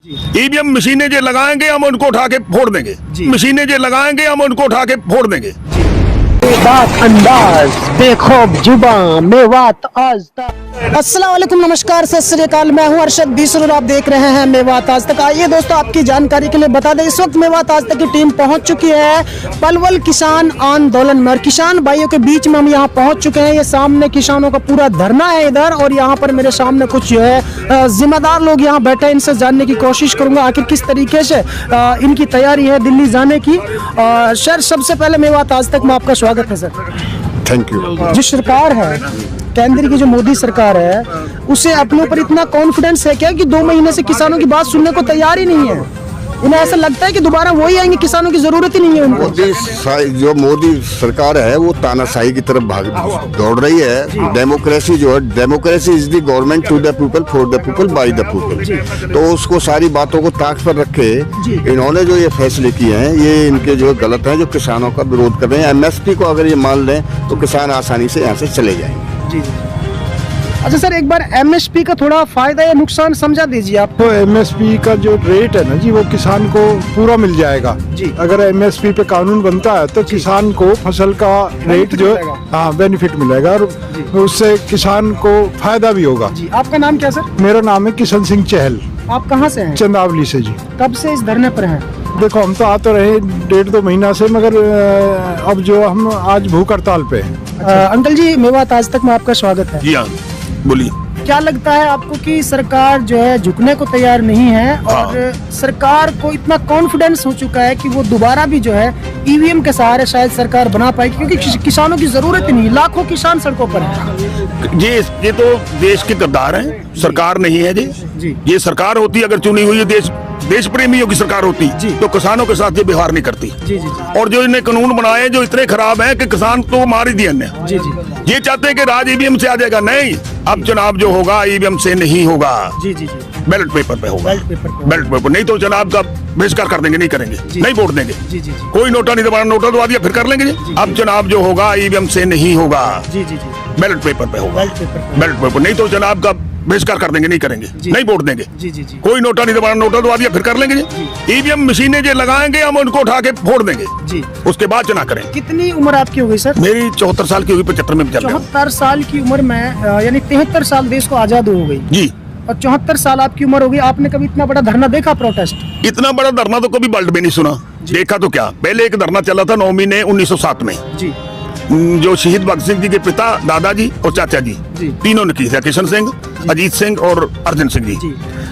EVM मशीनें जो लगाएंगे हम उनको उठा के फोड़ देंगे। मशीनें जो लगाएंगे हम उनको उठा के फोड़ देंगे। बात अंदाज बेखौफ जुबां मेवात आज तक। अस्सलाम वालेकुम, नमस्कार, सत श्री अकाल। मैं हूं अरशद बीसर और आप देख रहे हैं मेवात आज तक। आइए दोस्तों, आपकी जानकारी के लिए बता दें, इस वक्त मेवात आज तक की टीम पहुंच चुकी है पलवल किसान आंदोलन में और किसान भाइयों के बीच में हम यहां पहुंच चुके हैं। ये सामने किसानों का पूरा धरना है इधर, और यहाँ पर मेरे सामने कुछ जो है जिम्मेदार लोग यहाँ बैठे हैं। इनसे जानने की कोशिश करूंगा आखिर किस तरीके से इनकी तैयारी है दिल्ली जाने की। सर, सबसे पहले मेवात आज तक में आपका स्वागत है सर। Thank you. जो सरकार है, केंद्र की जो मोदी सरकार है, उसे अपने ऊपर इतना कॉन्फिडेंस है क्या कि 2 महीने से किसानों की बात सुनने को तैयार ही नहीं है? उन्हें ऐसा लगता है कि दोबारा वही आएंगे, किसानों की जरूरत ही नहीं है उनको? जो मोदी सरकार है वो तानाशाही की तरफ दौड़ रही है। डेमोक्रेसी जो है, democracy is the government to the people for the people by the people. तो उसको सारी बातों को ताक पर रखे इन्होंने जो ये फैसले किए हैं, ये इनके जो गलत हैं, जो किसानों का विरोध कर रहे हैं। MSP को अगर ये मान लें तो किसान आसानी से यहाँ से चले जाएंगे। अच्छा सर, एक बार MSP का थोड़ा फायदा या नुकसान समझा दीजिए आप। तो MSP का जो रेट है ना जी, वो किसान को पूरा मिल जाएगा जी। अगर MSP पे कानून बनता है तो किसान को फसल का रेट जो बेनिफिट मिलेगा और उससे किसान को फायदा भी होगा जी। आपका नाम क्या सर? मेरा नाम है किशन सिंह चहल। आप कहाँ से हैं? चंदावली से जी। कब से इस धरने पर हैं? देखो, हम तो आते रहे 1.5-2 महीना से, मगर अब जो हम आज भूख हड़ताल पे हैं। अंकल जी, मेवात आज तक में आपका स्वागत है। जी हाँ, बोलिए। क्या लगता है आपको कि सरकार जो है झुकने को तैयार नहीं है और सरकार को इतना कॉन्फिडेंस हो चुका है कि वो दोबारा भी जो है EVM के सहारे शायद सरकार बना पाएगी, क्योंकि किसानों की जरूरत ही नहीं, लाखों किसान सड़कों पर हैं। ये तो देश के गद्दार हैं, सरकार नहीं है जी। ये सरकार होती अगर चुनी हुई देश प्रेमियों की सरकार होती तो किसानों के साथ ये व्यवहार नहीं करती। और जो इन्हें कानून बनाए जो इतने खराब हैं कि किसान तो मार ही दिए इन्हें। ये चाहते हैं कि राज EVM से आ जाएगा, नहीं, अब चुनाव जो होगा EVM से नहीं होगा, बैलेट पेपर पे होगा। बैलेट पेपर नहीं तो जनाब का बहिष्कार कर देंगे, नहीं करेंगे, नहीं वोट देंगे। कोई नोटा नहीं दबाना, नोटा दबा दिया फिर कर लेंगे। अब चुनाव जो होगा EVM से नहीं होगा, बैलेट पेपर पे होगा। बैलेट पेपर नहीं तो जनाब का बहिष्कार कर देंगे, नहीं करेंगे, नहीं वोट देंगे। कोई नोटा नहीं दबाना, नोटा दबा दिया फिर कर लेंगे। EVM मशीनें जो लगाएंगे हम उनको उठा के फोड़ देंगे, उसके बाद चुनाव करें। कितनी उम्र आपकी हो गई सर? मेरी 74 साल की होगी, 75 में चल रहा हूं। 74 साल की उम्र में यानी 73 साल देश को आजाद हो गई जी, और 74 साल आपकी उम्र हो गई। आपने कभी इतना बड़ा धरना देखा, प्रोटेस्ट? इतना बड़ा धरना तो कभी वर्ल्ड में नहीं सुना। देखा तो क्या, पहले एक धरना चला था 9 महीने 1907 में जी, जो शहीद भगत सिंह जी के पिता, दादाजी और चाचा जी तीनों ने की थी, किशन सिंह, अजीत सिंह और अर्जुन सिंह जी।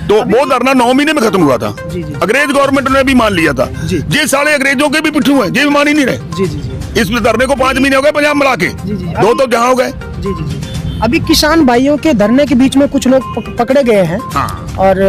तो वो धरना 9 महीने में खत्म हुआ था। अंग्रेज गवर्नमेंट ने भी मान लिया था। ये साले अंग्रेजों के भी पिट्ठू हैं, ये भी मान ही नहीं रहे। इस धरने को 5 महीने हो गए पंजाब मिला के, 2 तो जहाँ हो गए। अभी किसान भाइयों के धरने के बीच में कुछ लोग पकड़े गए हैं और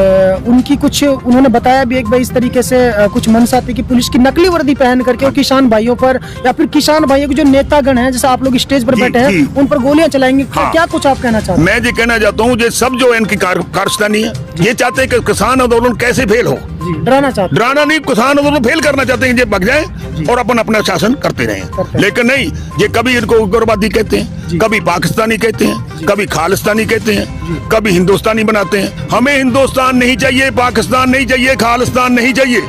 उनकी कुछ उन्होंने बताया भी एक भाई इस तरीके से कुछ मंशा थी कि पुलिस की नकली वर्दी पहन करके वो किसान भाइयों पर या फिर किसान भाइयों के जो नेतागण हैं, जैसे आप लोग स्टेज पर बैठे हैं, उन पर गोलियां चलाएंगे। क्या कुछ आप कहना चाहते हैं? मैं ये कहना चाहता हूँ, ये सब जो इनकी कारस्तानी है, ये चाहते हैं कि किसान आंदोलन कैसे फेल हो। डराना चाहते, डराना नहीं, किसान आंदोलन फेल करना चाहते हैं, ये भग जाए और अपना शासन करते रहे। लेकिन नहीं, ये कभी इनको उग्रवादी कहते हैं, कभी पाकिस्तानी कहते हैं, कभी खालिस्तानी कहते हैं, कभी हिंदुस्तानी बनाते हैं। हमें हिंदुस्तान नहीं चाहिए, पाकिस्तान नहीं चाहिए, खालिस्तान नहीं चाहिए,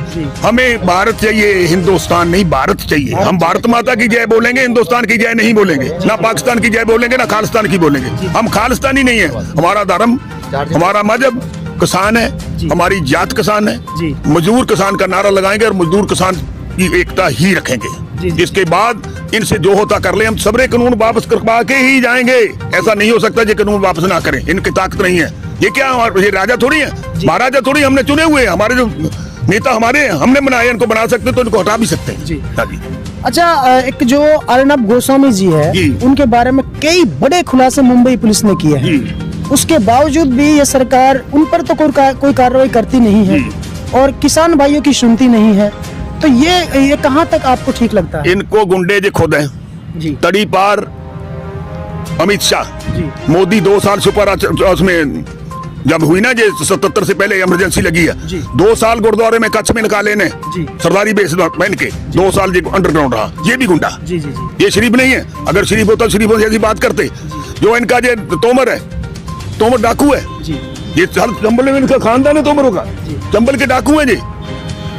हमें भारत चाहिए, हिंदुस्तान नहीं भारत चाहिए। हम भारत माता की जय बोलेंगे, हिंदुस्तान की जय नहीं बोलेंगे, ना पाकिस्तान की जय बोलेंगे, ना खालिस्तान की बोलेंगे। हम खालिस्तानी नहीं है। हमारा धर्म, हमारा मजहब किसान है, हमारी जात किसान है। मजदूर किसान का नारा लगाएंगे और मजदूर किसान की एकता ही रखेंगे। इसके बाद इनसे जो होता कर ले, हम सबरे कानून वापस करवा के ही जाएंगे। ऐसा नहीं हो सकता ये कानून वापस ना करें, इनकी ताकत नहीं है। ये क्या, ये राजा थोड़ी है, महाराजा थोड़ी, हमने चुने हुए, हमारे जो नेता हमारे हमने बनाए, इनको बना सकते तो इनको हटा भी सकते हैं। अच्छा, एक जो अर्नब गोस्वामी जी है, उनके बारे में कई बड़े खुलासे मुंबई पुलिस ने किए हैं, उसके बावजूद भी ये सरकार उन पर तो कोई कार्रवाई करती नहीं है और किसान भाइयों की सुनती नहीं है। तो ये कहाँ तक आपको ठीक लगता है? इनको गुंडे जो खुद हैं, तड़ी पार अमित शाह, मोदी 2 साल सुपर उसमें जब हुई ना, ये 77 से पहले इमरजेंसी लगी है, 2 साल गुरुद्वारे में कच्छ में निकाले ने सरदारी बेस पहन के, 2 साल अंडरग्राउंड रहा। ये भी गुंडा, ये शरीफ नहीं है। अगर शरीफ होता, शरीफों से ऐसी बात करते। जो इनका जो तोमर है, तोमर डाकू है, ये चंबल में इनका खानदान है तोमरों का, चंबल के डाकू हैं जी।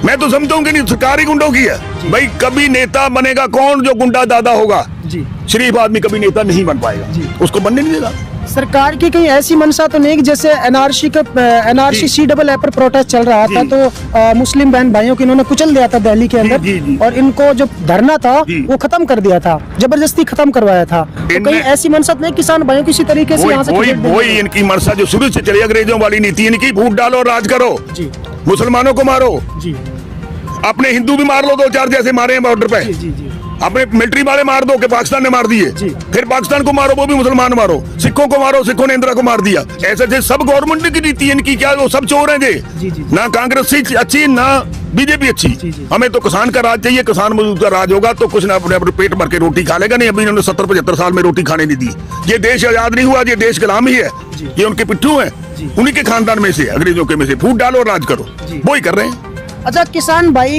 मैं तो समझता हूँ कि नहीं, सरकार ही गुंडों की है भाई। कभी नेता बनेगा कौन जो गुंडा दादा होगा जी। शरीफ आदमी कभी नेता नहीं बन पाएगा, उसको बनने नहीं देगा। सरकार की कहीं ऐसी मंशा तो नहीं कि जैसे एनआरसी CAA पर प्रोटेस्ट चल रहा था तो मुस्लिम बहन भाइयों को इन्होंने कुचल दिया था दिल्ली के अंदर, जी। और इनको जो धरना था वो खत्म कर दिया था, जबरदस्ती खत्म करवाया था। तो कहीं ऐसी मंशा तो नहीं किसान भाइयों किसी तरीके से यहाँ से वही इनकी मंशा जो शुरू से चली, अंग्रेजों वाली नीति इनकी, वोट डालो राज करो, मुसलमानों को मारो, अपने हिंदू भी मार लो, 2-4 जैसे मारे हैं बॉर्डर पे, अपने मिलिट्री वाले मार दो कि पाकिस्तान ने मार दिए, फिर पाकिस्तान को मारो, वो भी मुसलमान मारो, सिखों को मारो, सिखों ने इंदिरा को मार दिया। ऐसे सब गवर्नमेंट की नीति इनकी, क्या वो सब चोर हैं जी। ना कांग्रेस अच्छी ना बीजेपी अच्छी। हमें तो किसान का राज चाहिए, किसान मजदूर का राज होगा तो कुछ ना अपने पेट भर के रोटी खा लेगा। नहीं, अभी इन्होंने 70-75 साल में रोटी खाने नहीं दी। ये देश आजाद नहीं हुआ, ये देश गुलाम ही है, ये उनके पिट्ठू है, उन्हीं के खानदान में से, अंग्रेजों के में से। फूट डालो राज करो, वो ही कर रहे हैं। अच्छा, किसान भाई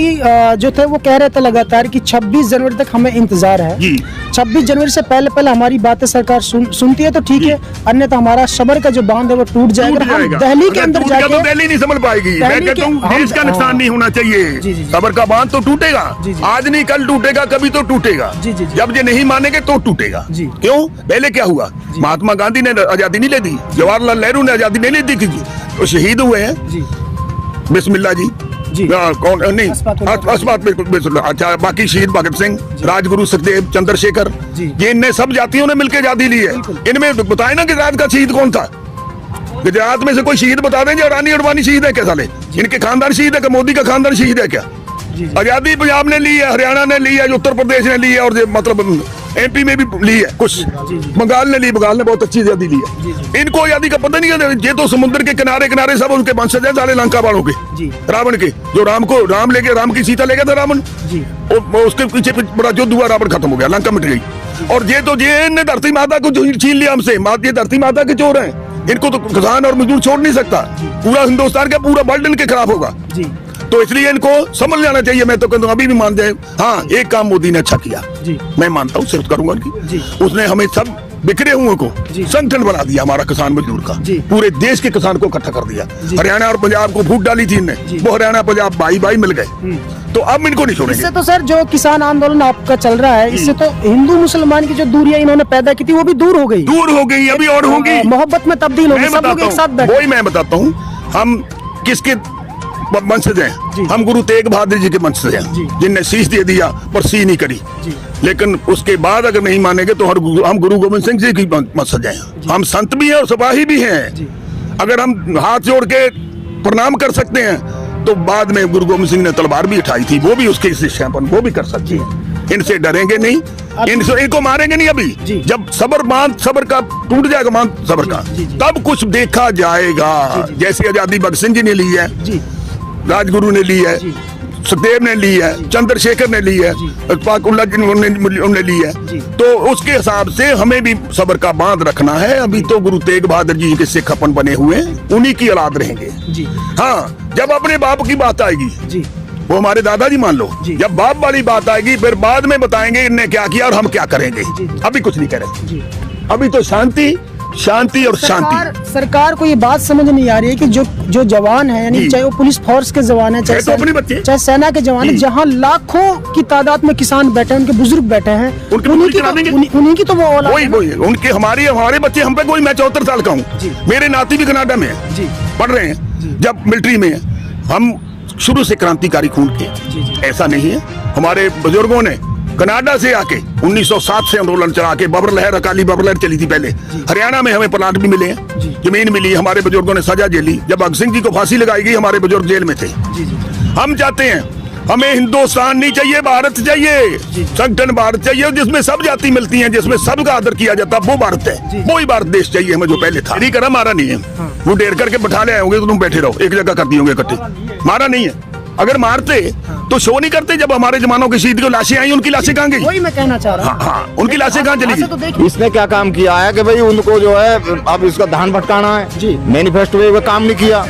जो थे वो कह रहे थे लगातार कि 26 जनवरी तक हमें इंतजार है जी। 26 जनवरी से पहले हमारी बातें सरकार सुनती है तो ठीक है, अन्यथा हमारा सबर का जो बांध है वो टूट जाएगा। हम दिल्ली के अंदर जाके तो दिल्ली नहीं संभल पाएगी। मैं कहता हूँ देश का नुकसान नहीं होना चाहिए, सबर का बांध तो टूटेगा, आज नहीं कल टूटेगा, कभी तो टूटेगा। जब ये नहीं मानेंगे तो टूटेगा। क्यों? पहले क्या हुआ, महात्मा गांधी ने आजादी नहीं ले दी, जवाहरलाल नेहरू ने आजादी नहीं ले दी, तो शहीद हुए हैं बिस्मिल्लाह जी, कौन नहीं अस्पात बिल्कुल। अच्छा, बाकी शहीद भगत सिंह, राजगुरु सुखदेव, चंद्रशेखर, ये इनने सब जातियों ने मिलकर आजादी ली है। इनमें बताए ना गुजरात का शहीद कौन था, गुजरात में से कोई शहीद बता दें जो रानी अडवाणी शहीद है क्या? साले इनके खानदान शहीद है क्या? मोदी का खानदान शहीद है क्या? आजादी पंजाब ने ली है, हरियाणा ने ली है, उत्तर प्रदेश ने ली है, और मतलब MP में भी ली है कुछ, बंगाल ने ली, बंगाल ने बहुत अच्छी आजादी ली है। इनको आजादी का पता नहीं है। ये तो समुद्र के किनारे किनारे सब उनके वंशज है, सारे लंका वालों के, रावण के, जो राम की सीता ले गया था रावण, उसके पीछे बड़ा युद्ध हुआ, रावण खत्म हो गया, लंका मिट गई। और ये तो ये धरती माता को छीन लिया हमसे, ये धरती माता के चोर हैं। इनको तो किसान और मजदूर छोड़ नहीं सकता, पूरा हिंदुस्तान का पूरा वर्ल्ड इनके खिलाफ होगा। तो इसलिए इनको समझ जाना चाहिए। मैं तो कहता हूँ अभी भी मान जाए, हाँ एक काम मोदी ने अच्छा किया, मैं मानता हूँ, सिर्फ करूंगा उनकी, उसने हमें सब बिखरे हुए को संगठन बना दिया, हमारा किसान मजदूर का, पूरे देश के किसान को इकट्ठा कर दिया। हरियाणा और पंजाब को फूट डाली थी इनने, वो हरियाणा पंजाब भाई मिल गए, तो अब इनको नहीं छोड़ेंगे। इससे तो सर जो किसान आंदोलन आपका चल रहा है, इससे तो हिंदू मुसलमान की जो दूरियां इन्होंने पैदा की थी वो भी दूर हो गई, अभी और होगी, मोहब्बत में तब्दील होगी, सब लोग एक साथ बैठे। वही मैं बताता हूँ, हम किसके वंशज हैं, हम गुरु तेग बहादुर जी के वंशज हैं, जिनने शीश दे दिया पर सी नहीं करी। लेकिन उसके बाद अगर नहीं मानेंगे तो हम गुरु गोविंद सिंह जी की वंशज हैं, हम संत भी हैं और सिपाही भी हैं। अगर हम हाथ जोड़ के प्रणाम कर सकते हैं तो बाद में गुरु गोविंद सिंह ने तलवार भी उठाई थी, वो भी उसके शिष्य पर, वो भी कर सकते हैं। इनसे डरेंगे नहीं, इनको मारेंगे नहीं। अभी जब सबर का टूट जाएगा, मान सबर का, तब कुछ देखा जाएगा। जैसे आजादी भगत सिंह जी ने ली है, राजगुरु ने ली है, सुखदेव ने ली है, चंद्रशेखर ने ली है, उन्होंने ली है, तो उसके हिसाब से हमें भी सबर का बांध रखना है। अभी तो गुरु तेग बहादुर जी के सिख अपन बने हुए, उन्हीं की औलाद रहेंगे। हाँ, जब अपने बाप की बात आएगी, वो हमारे दादाजी मान लो, जब बाप वाली बात आएगी फिर बाद में बताएंगे इनने क्या किया और हम क्या करेंगे। अभी कुछ नहीं करेंगे, अभी तो शांति और शांति। सरकार को ये बात समझ नहीं आ रही है कि जो जवान है, यानी चाहे वो पुलिस फोर्स के जवान है, चाहे सेना के जवान है, जहाँ लाखों की तादाद में किसान बैठे हैं, उनके बुजुर्ग बैठे हैं, उन्हीं की तो वो औलाद है। उनके हमारे बच्चे हम पे कोई, मैं 74 साल का हूँ, मेरे नाती भी कनाडा में है, पढ़ रहे हैं, जब मिलिट्री में है। हम शुरू से क्रांतिकारी खून के, ऐसा नहीं है। हमारे बुजुर्गों ने कनाडा से आके 1907 से आंदोलन चला के, बबर लहर, अकाली बबर लहर चली थी पहले। हरियाणा में हमें प्लाट भी मिले हैं, जमीन मिली, हमारे बुजुर्गों ने सजा झेली। जब भगत सिंह जी को फांसी लगाई गई, हमारे बुजुर्ग जेल में थे। हम चाहते हैं, हमें हिंदुस्तान नहीं चाहिए, भारत चाहिए, संगठन भारत चाहिए, जिसमें सब जाति मिलती हैं, जिसमें सबका आदर किया जाता, वो भारत है, वो ही भारत देश चाहिए हमें, जो पहले था। नहीं करा, मारा नहीं है, वो डेर करके बैठा ले आए होंगे तो तुम बैठे रहो, एक जगह कर दिए होंगे इकट्ठे, मारा नहीं है। अगर मारते तो शो नहीं करते। जब हमारे जमानों की शहीद को लाशें आई, उनकी लाशें कहाँ गई? वही मैं कहना चाह रहा हूँ। हाँ, उनकी लाशें कहाँ चली गई? इसने क्या काम किया है कि भाई उनको जो है अब इसका धान भटकाना है, मैनिफेस्टो में काम नहीं किया,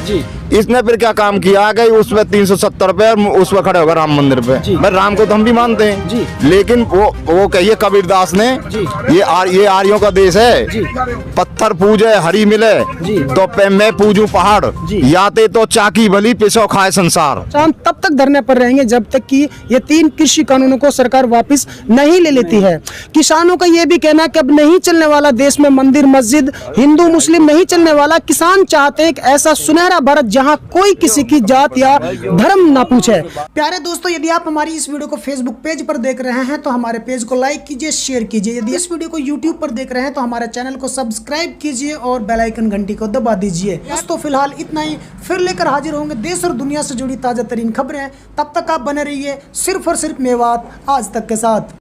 इसने फिर क्या काम किया गई उसमें 370 रुपए और उस पर खड़े होगा राम मंदिर पे। भाई राम को तो हम भी मानते हैं जी। लेकिन वो कहिए कबीरदास ने ये आर्यों का देश है, पत्थर पूजे हरी मिले तो मैं पूजू पहाड़, याते तो चाकी भली पिसो खाए संसार। हम तब तक धरने पर रहेंगे जब तक कि ये 3 कृषि कानूनों को सरकार वापस नहीं ले लेती है। किसानों का ये भी कहना है कि अब नहीं चलने वाला देश में मंदिर मस्जिद हिंदू मुस्लिम नहीं चलने वाला। किसान चाहते हैं एक ऐसा सुनहरा भारत जहां कोई किसी की जात या धर्म ना पूछे। प्यारे दोस्तों, यदि आप हमारी इस वीडियो को फेसबुक पेज पर देख रहे हैं तो हमारे पेज को लाइक कीजिए, शेयर कीजिए। यदि इस वीडियो को यूट्यूब पर देख रहे हैं तो हमारे चैनल को सब्सक्राइब कीजिए और बेल आइकन घंटी को दबा दीजिए। दोस्तों फिलहाल इतना ही, फिर लेकर हाजिर होंगे देश और दुनिया से जुड़ी ताजा तरीन खबरें। तब तक आप बने रहिए सिर्फ और सिर्फ मेवात आज तक के साथ।